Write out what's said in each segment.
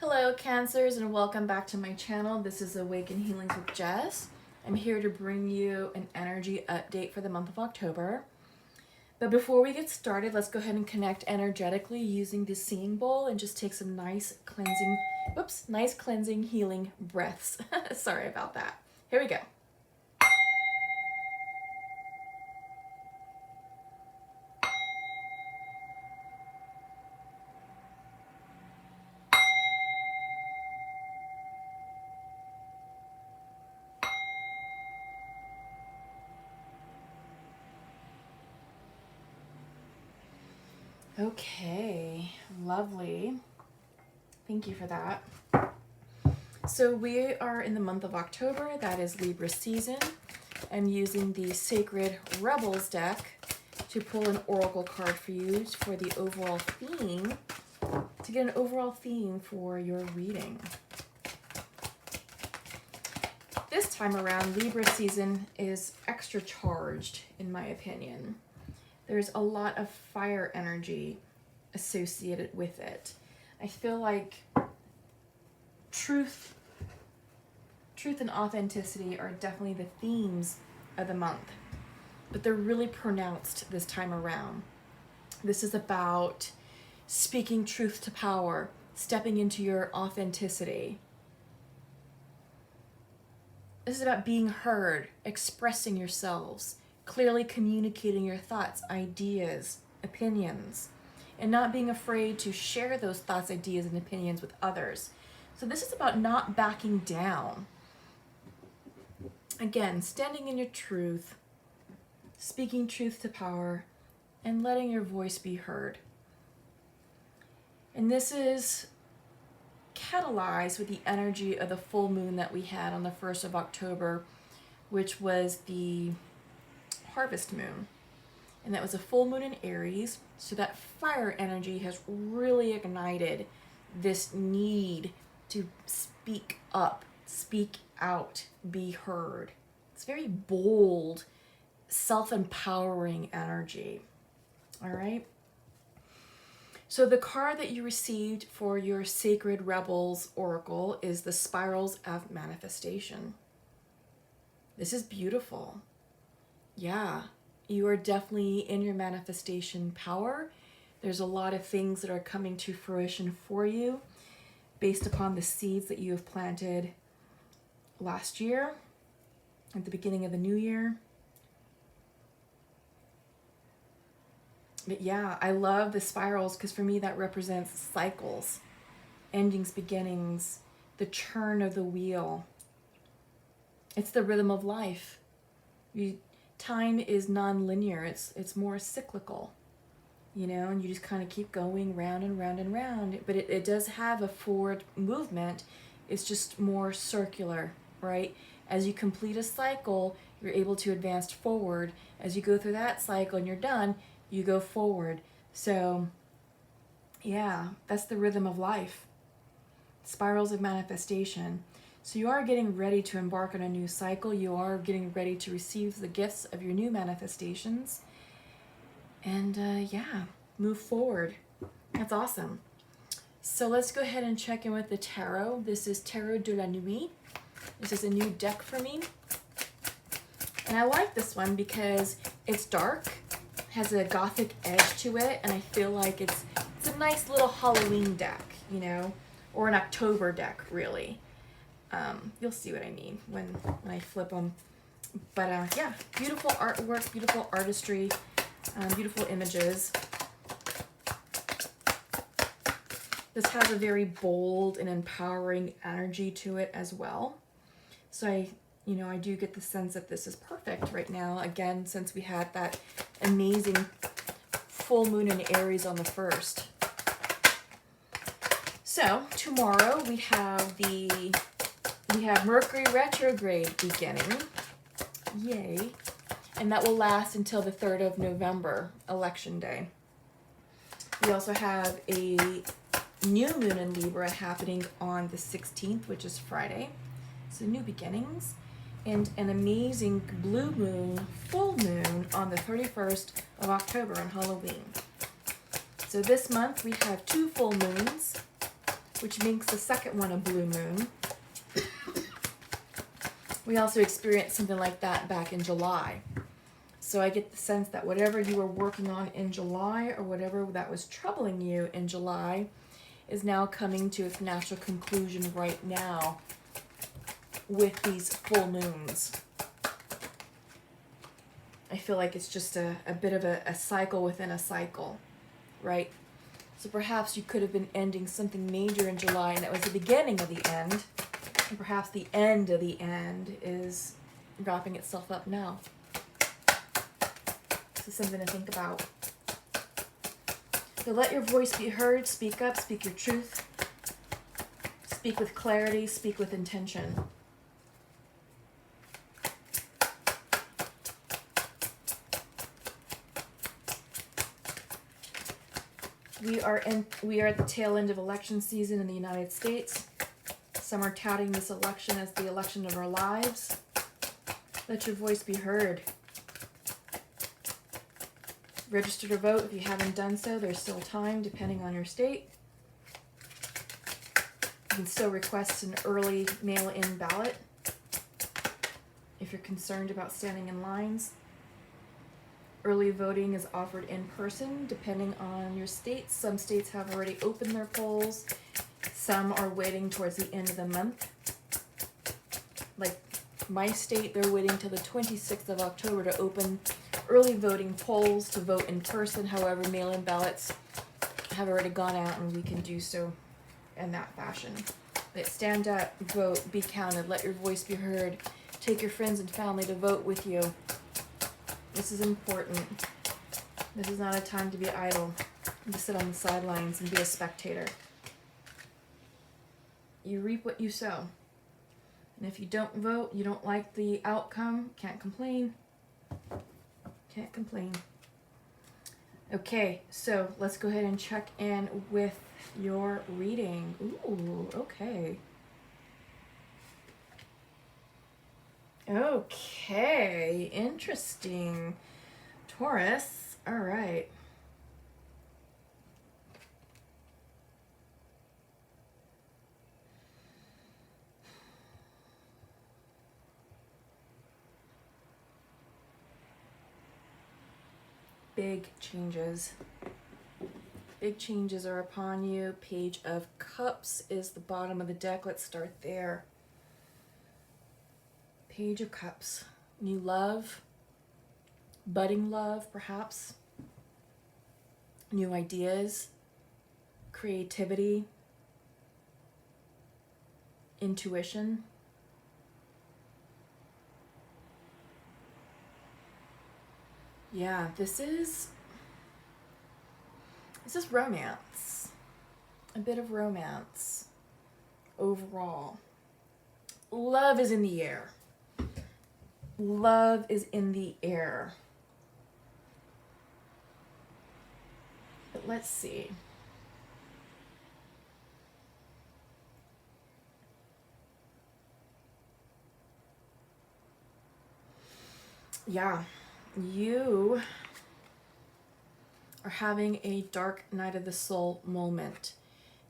Hello Cancers, and welcome back to my channel. This is Awaken Healings with Jess. I'm here to bring you an energy update for the month of October. But before we get started, let's go ahead and connect energetically using the singing bowl and just take some nice cleansing healing breaths. Sorry about that. Here we go. Okay, lovely. Thank you for that. So we are in the month of October, that is Libra season. I'm using the Sacred Rebels deck to pull an oracle card for you for the overall theme, to get an overall theme for your reading. This time around, Libra season is extra charged, in my opinion. There's a lot of fire energy associated with it. I feel like truth and authenticity are definitely the themes of the month, but they're really pronounced this time around. This is about speaking truth to power, stepping into your authenticity. This is about being heard, expressing yourselves, clearly communicating your thoughts, ideas, opinions, and not being afraid to share those thoughts, ideas, and opinions with others. So this is about not backing down. Again, standing in your truth, speaking truth to power, and letting your voice be heard. And this is catalyzed with the energy of the full moon that we had on the 1st of October, which was the harvest moon. And that was a full moon in Aries. So that fire energy has really ignited this need to speak up, speak out, be heard. It's very bold, self-empowering energy. All right. So the card that you received for your Sacred Rebels Oracle is the Spirals of Manifestation. This is beautiful. Yeah, you are definitely in your manifestation power. There's a lot of things that are coming to fruition for you based upon the seeds that you have planted last year, at the beginning of the new year. But yeah, I love the spirals because for me that represents cycles, endings, beginnings, the churn of the wheel. It's the rhythm of life. Time is non-linear. It's more cyclical, you know, and you just kind of keep going round and round and round. But it does have a forward movement. It's just more circular, right? As you complete a cycle, you're able to advance forward. As you go through that cycle and you're done, you go forward. So yeah, that's the rhythm of life. Spirals of manifestation. So you are getting ready to embark on a new cycle. You are getting ready to receive the gifts of your new manifestations. And yeah, move forward. That's awesome. So let's go ahead and check in with the tarot. This is Tarot de la Nuit. This is a new deck for me. And I like this one because it's dark, has a gothic edge to it, and I feel like it's a nice little Halloween deck, you know, or an October deck, really. You'll see what I mean when I flip them. But yeah, beautiful artwork, beautiful artistry, beautiful images. This has a very bold and empowering energy to it as well. So I do get the sense that this is perfect right now. Again, since we had that amazing full moon in Aries on the 1st. So tomorrow we have Mercury retrograde beginning. Yay. And that will last until the 3rd of November, Election Day. We also have a new moon in Libra happening on the 16th, which is Friday. So new beginnings. And an amazing blue moon, full moon, on the 31st of October on Halloween. So this month we have 2 full moons, which makes the second one a blue moon. We also experienced something like that back in July. So I get the sense that whatever you were working on in July, or whatever that was troubling you in July, is now coming to its natural conclusion right now with these full moons. I feel like it's just a bit of a cycle within a cycle, right? So perhaps you could have been ending something major in July, and it was the beginning of the end. And perhaps the end of the end is wrapping itself up now. This is something to think about. So let your voice be heard. Speak up. Speak your truth. Speak with clarity. Speak with intention. We are at the tail end of election season in the United States. Some are touting this election as the election of our lives. Let your voice be heard. Register to vote if you haven't done so. There's still time, depending on your state. You can still request an early mail-in ballot if you're concerned about standing in lines. Early voting is offered in person, depending on your state. Some states have already opened their polls. Some are waiting towards the end of the month. Like my state, they're waiting till the 26th of October to open early voting polls to vote in person. However, mail-in ballots have already gone out, and we can do so in that fashion. But stand up, vote, be counted, let your voice be heard. Take your friends and family to vote with you. This is important. This is not a time to be idle and to sit on the sidelines and be a spectator. You reap what you sow. And if you don't vote, you don't like the outcome, can't complain. Can't complain. Okay, so let's go ahead and check in with your reading. Ooh, okay. Okay, interesting. Taurus, all right. Big changes. Big changes are upon you. Page of Cups is the bottom of the deck. Let's start there. Page of Cups. New love. Budding love, perhaps. New ideas. Creativity. Intuition. Yeah, this is romance. A bit of romance overall. Love is in the air. Love is in the air. But let's see. Yeah, you are having a dark night of the soul moment.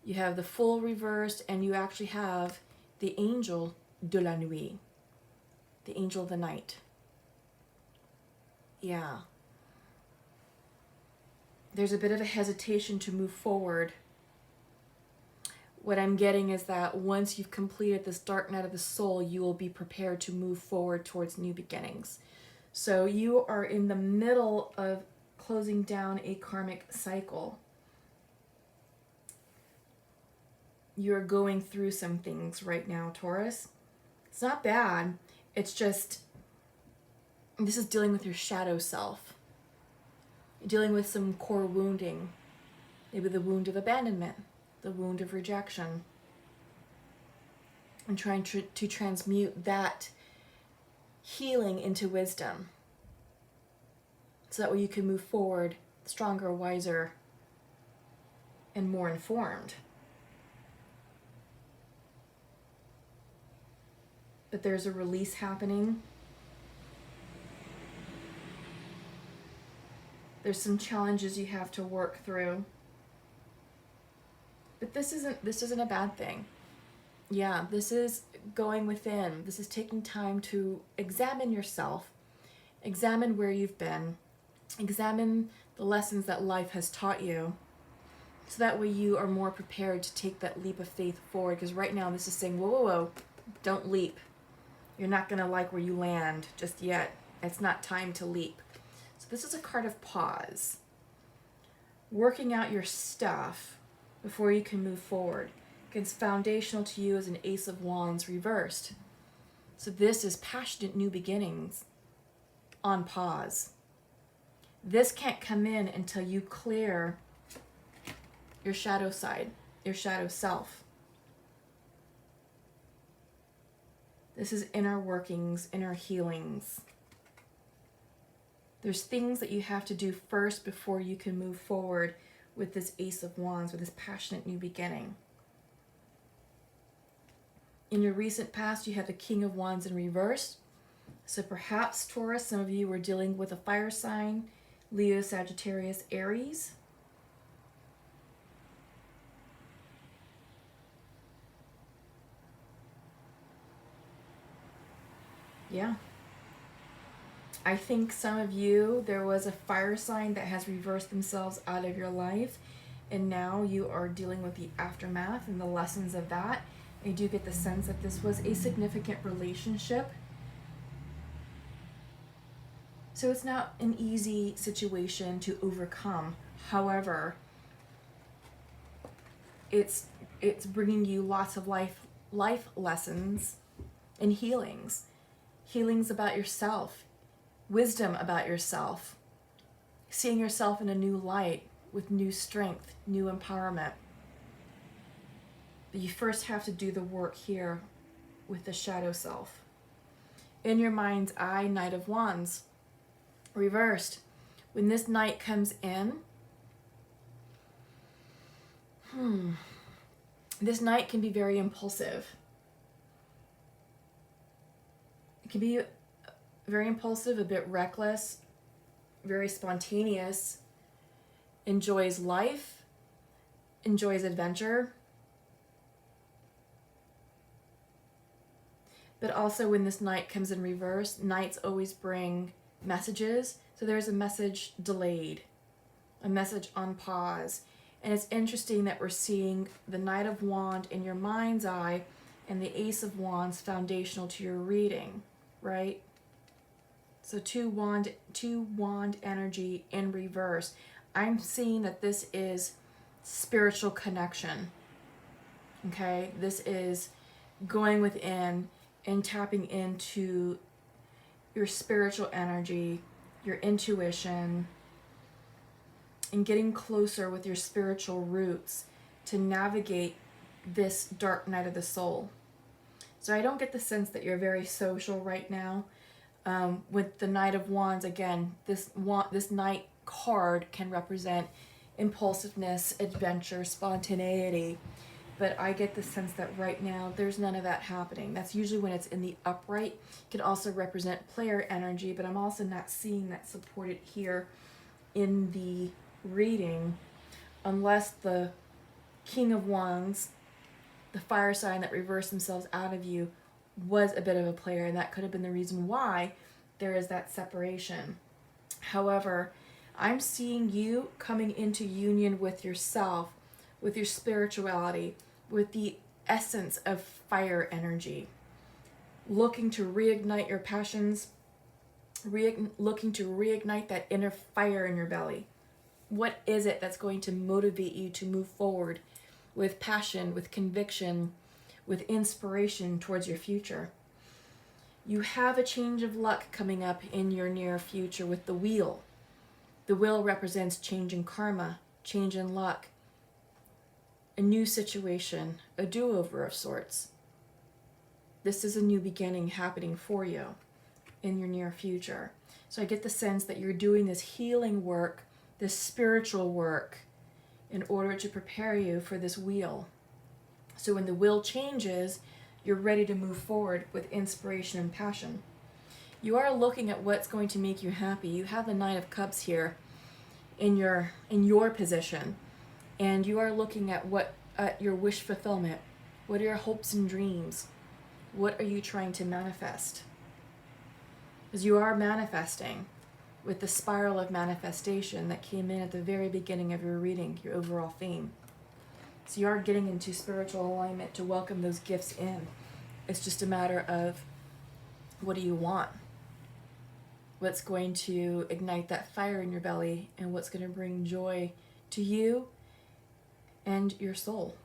You have the Fool reversed, and you actually have the Angel de la Nuit, the Angel of the Night. Yeah. There's a bit of a hesitation to move forward. What I'm getting is that once you've completed this dark night of the soul, you will be prepared to move forward towards new beginnings. So you are in the middle of closing down a karmic cycle. You're going through some things right now, Taurus. It's not bad. It's just, this is dealing with your shadow self. You're dealing with some core wounding. Maybe the wound of abandonment, the wound of rejection. And trying to transmute that healing into wisdom. So that way you can move forward stronger, wiser, and more informed. But there's a release happening. There's some challenges you have to work through. But this isn't a bad thing. Yeah, this is going within. This is taking time to examine yourself, examine where you've been, examine the lessons that life has taught you, so that way you are more prepared to take that leap of faith forward. Because right now this is saying, whoa, whoa, whoa, don't leap. You're not going to like where you land just yet. It's not time to leap. So this is a card of pause. Working out your stuff before you can move forward. It's foundational to you as an Ace of Wands reversed. So this is passionate new beginnings on pause. This can't come in until you clear your shadow side, your shadow self. This is inner workings, inner healings. There's things that you have to do first before you can move forward with this Ace of Wands, with this passionate new beginning. In your recent past, you have the King of Wands in reverse. So perhaps, Taurus, some of you were dealing with a fire sign, Leo, Sagittarius, Aries. Yeah. I think some of you, there was a fire sign that has reversed themselves out of your life, and now you are dealing with the aftermath and the lessons of that. I do get the sense that this was a significant relationship. So it's not an easy situation to overcome. However, it's bringing you lots of life lessons and healings about yourself, wisdom about yourself, seeing yourself in a new light with new strength, new empowerment. But you first have to do the work here with the shadow self. In your mind's eye, Knight of Wands, reversed. When this Knight comes in, this Knight can be very impulsive. It can be very impulsive, a bit reckless, very spontaneous, enjoys life, enjoys adventure. But also when this Knight comes in reverse, Knights always bring messages. So there's a message delayed, a message on pause. And it's interesting that we're seeing the Knight of Wands in your mind's eye and the Ace of Wands foundational to your reading, right? So two wand energy in reverse. I'm seeing that this is spiritual connection. Okay? This is going within and tapping into your spiritual energy, your intuition, and getting closer with your spiritual roots to navigate this dark night of the soul. So I don't get the sense that you're very social right now. With the Knight of Wands, again, this Knight card can represent impulsiveness, adventure, spontaneity. But I get the sense that right now there's none of that happening. That's usually when it's in the upright. It can also represent player energy, but I'm also not seeing that supported here in the reading, unless the King of Wands, the fire sign that reversed themselves out of you, was a bit of a player, and that could have been the reason why there is that separation. However, I'm seeing you coming into union with yourself, with your spirituality, with the essence of fire energy, looking to reignite your passions, looking to reignite that inner fire in your belly. What is it that's going to motivate you to move forward with passion, with conviction, with inspiration towards your future? You have a change of luck coming up in your near future with the wheel. The wheel represents change in karma, change in luck, a new situation, a do-over of sorts. This is a new beginning happening for you in your near future. So I get the sense that you're doing this healing work, this spiritual work, in order to prepare you for this wheel. So when the wheel changes, you're ready to move forward with inspiration and passion. You are looking at what's going to make you happy. You have the Nine of Cups here in your position, and you are looking at what at your wish fulfillment? What are your hopes and dreams? What are you trying to manifest? Because you are manifesting with the spiral of manifestation that came in at the very beginning of your reading, your overall theme. So you are getting into spiritual alignment to welcome those gifts in. It's just a matter of, what do you want? What's going to ignite that fire in your belly, and what's going to bring joy to you and your soul?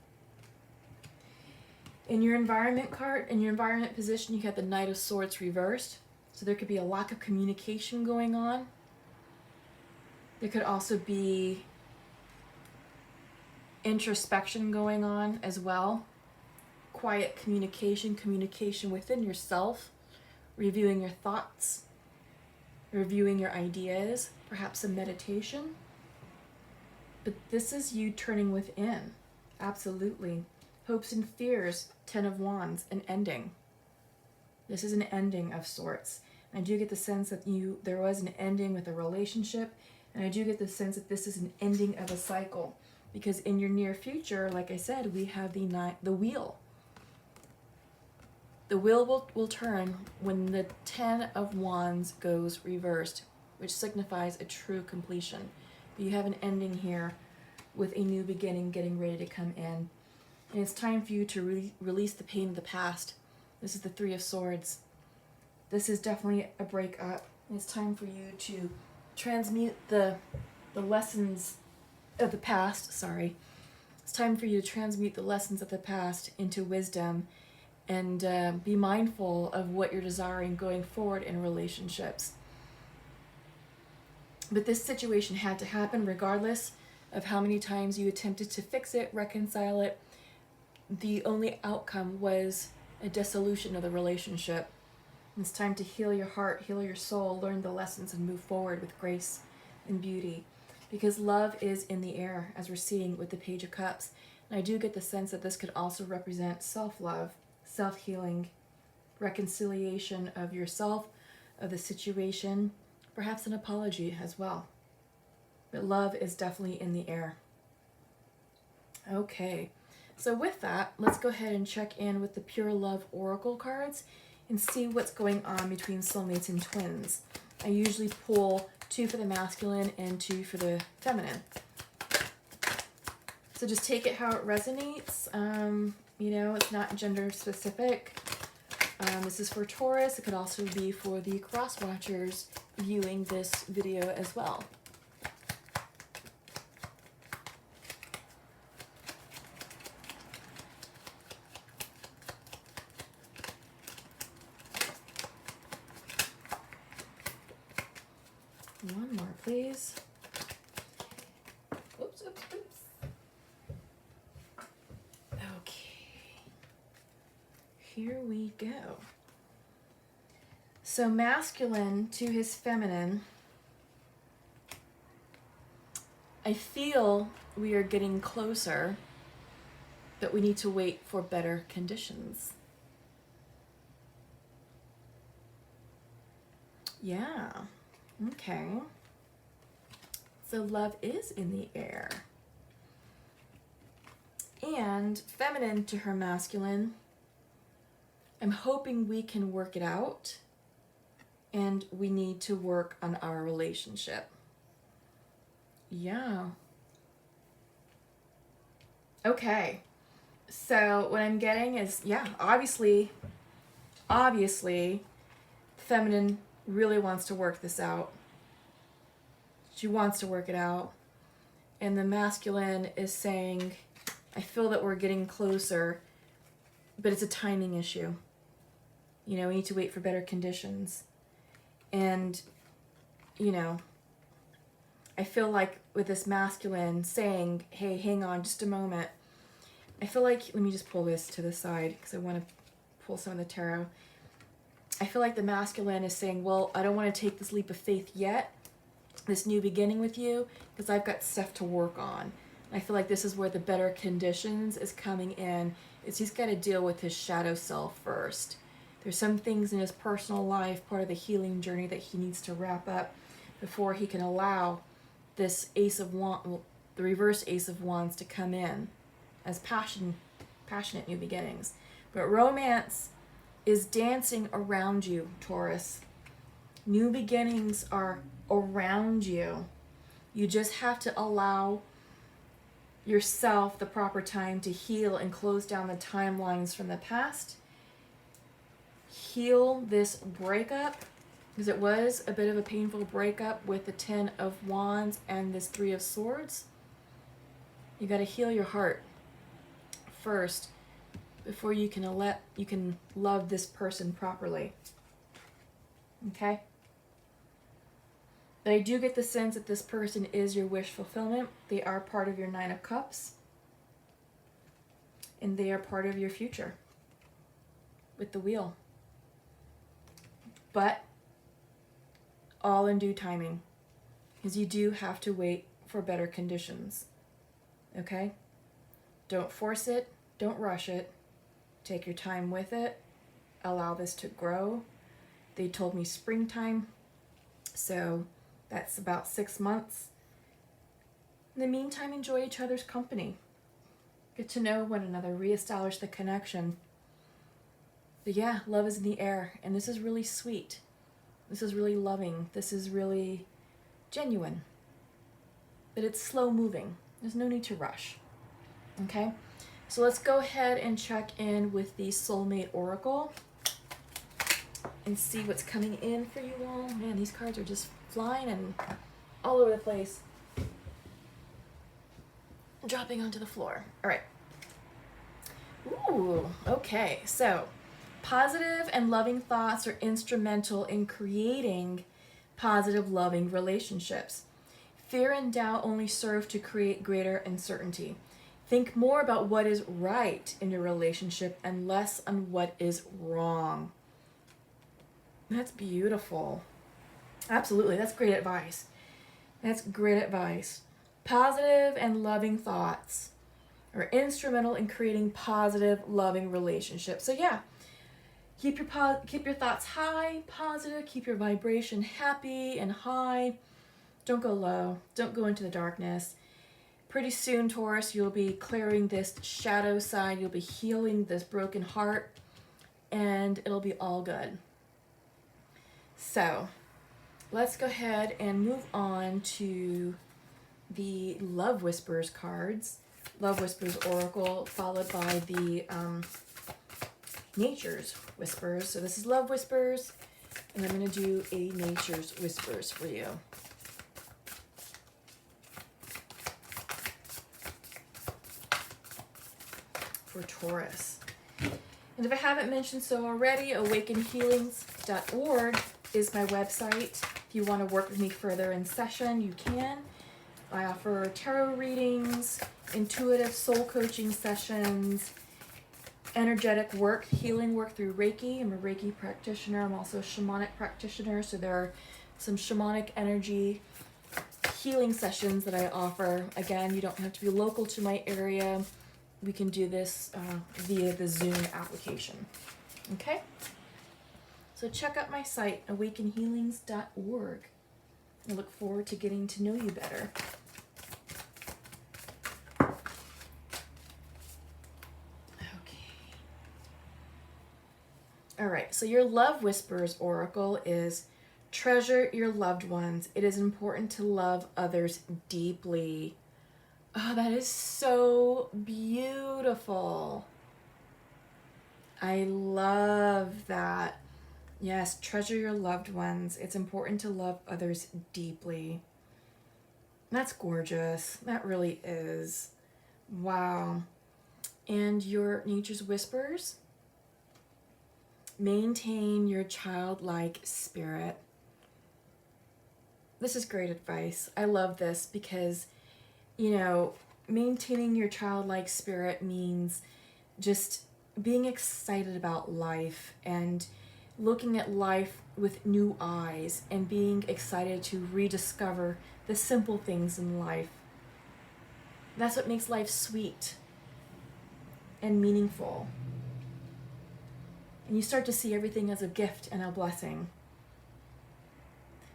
In your environment card, in your environment position, you have the Knight of Swords reversed. So there could be a lack of communication going on. There could also be introspection going on as well. Quiet communication, communication within yourself, reviewing your thoughts, reviewing your ideas, perhaps some meditation. But this is you turning within. Absolutely. Hopes and fears, 10 of Wands, an ending. This is an ending of sorts. I do get the sense that there was an ending with a relationship, and I do get the sense that this is an ending of a cycle. Because in your near future, like I said, we have the wheel. The wheel will turn when the 10 of Wands goes reversed, which signifies a true completion. But you have an ending here with a new beginning getting ready to come in. And it's time for you to release the pain of the past. This is the 3 of Swords. This is definitely a breakup. It's time for you to transmute the lessons of the past. It's time for you to transmute the lessons of the past into wisdom, and be mindful of what you're desiring going forward in relationships. But this situation had to happen regardless of how many times you attempted to fix it, reconcile it. The only outcome was a dissolution of the relationship. It's time to heal your heart, heal your soul, learn the lessons, and move forward with grace and beauty. Because love is in the air, as we're seeing with the Page of Cups. And I do get the sense that this could also represent self-love, self-healing, reconciliation of yourself, of the situation, perhaps an apology as well. But love is definitely in the air. Okay. So with that, let's go ahead and check in with the Pure Love Oracle cards and see what's going on between soulmates and twins. I usually pull 2 for the masculine and 2 for the feminine. So just take it how it resonates. It's not gender specific. This is for Taurus. It could also be for the cross watchers viewing this video as well. One more, please. Oops. Okay. Here we go. So masculine to his feminine. I feel we are getting closer, but we need to wait for better conditions. Yeah. Okay. So love is in the air. And feminine to her masculine, I'm hoping we can work it out, and we need to work on our relationship. Yeah. Okay. So what I'm getting is, obviously, feminine really wants to work this out. She wants to work it out. And the masculine is saying, I feel that we're getting closer, but it's a timing issue. We need to wait for better conditions. And, I feel like with this masculine saying, hey, hang on just a moment. I feel like, let me just pull this to the side because I want to pull some of the tarot. I feel like the masculine is saying, well, I don't want to take this leap of faith yet, this new beginning with you, because I've got stuff to work on. I feel like this is where the better conditions is coming in, is he's got to deal with his shadow self first. There's some things in his personal life, part of the healing journey, that he needs to wrap up before he can allow this Ace of Wands, the reverse Ace of Wands, to come in. as passionate new beginnings. But romance is dancing around you, Taurus. New beginnings are around you. You just have to allow yourself the proper time to heal and close down the timelines from the past. Heal this breakup, because it was a bit of a painful breakup with the 10 of Wands and this 3 of Swords. You got to heal your heart first before you can love this person properly. Okay? But I do get the sense that this person is your wish fulfillment. They are part of your 9 of Cups. And they are part of your future with the Wheel. But all in due timing. Because you do have to wait for better conditions. Okay? Don't force it. Don't rush it. Take your time with it. Allow this to grow. They told me springtime. So that's about 6 months. In the meantime, enjoy each other's company. Get to know one another. Reestablish the connection. But yeah, love is in the air. And this is really sweet. This is really loving. This is really genuine. But it's slow moving. There's no need to rush. Okay? So let's go ahead and check in with the Soulmate Oracle and see what's coming in for you all. Man, these cards are just flying and all over the place. Dropping onto the floor. All right. Ooh, okay. So, positive and loving thoughts are instrumental in creating positive, loving relationships. Fear and doubt only serve to create greater uncertainty. Think more about what is right in your relationship and less on what is wrong. That's beautiful. Absolutely. That's great advice. That's great advice. Positive and loving thoughts are instrumental in creating positive, loving relationships. So yeah, keep your thoughts high, positive, keep your vibration happy and high. Don't go low. Don't go into the darkness. Pretty soon, Taurus, you'll be clearing this shadow side. You'll be healing this broken heart, and it'll be all good. So, let's go ahead and move on to the Love Whispers cards. Love Whispers Oracle, followed by the Nature's Whispers. So this is Love Whispers, and I'm going to do a Nature's Whispers for you. For Taurus. And if I haven't mentioned so already, awakenhealings.org is my website. If you want to work with me further in session, you can. I offer tarot readings, intuitive soul coaching sessions, energetic work, healing work through Reiki. I'm a Reiki practitioner. I'm also a shamanic practitioner. So there are some shamanic energy healing sessions that I offer. Again, you don't have to be local to my area. We can do this via the Zoom application. Okay? So check out my site, awakenhealings.org. I look forward to getting to know you better. Okay. All right, so your Love Whispers Oracle is treasure your loved ones. It is important to love others deeply. Oh, that is so beautiful. I love that. Yes, treasure your loved ones. It's important to love others deeply. That's gorgeous. That really is. Wow. And your Nature's Whispers. Maintain your childlike spirit. This is great advice. I love this because, you know, maintaining your childlike spirit means just being excited about life and looking at life with new eyes and being excited to rediscover the simple things in life. That's what makes life sweet and meaningful. And you start to see everything as a gift and a blessing.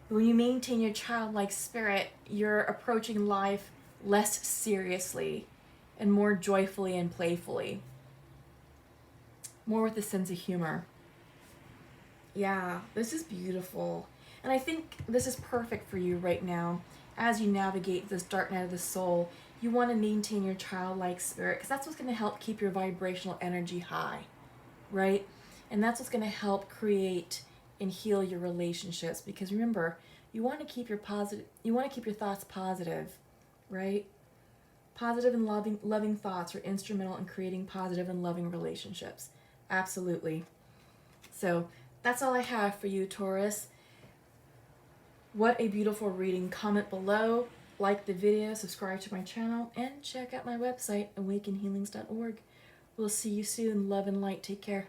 But when you maintain your childlike spirit, you're approaching life less seriously and more joyfully and playfully. More with a sense of humor. Yeah, this is beautiful. And I think this is perfect for you right now as you navigate this dark night of the soul. You want to maintain your childlike spirit because that's what's going to help keep your vibrational energy high, right? And that's what's going to help create and heal your relationships because remember, you want to keep your thoughts positive, right? Positive and loving thoughts are instrumental in creating positive and loving relationships. Absolutely. So, that's all I have for you, Taurus. What a beautiful reading. Comment below, like the video, subscribe to my channel, and check out my website, awakenhealings.org. We'll see you soon. Love and light. Take care.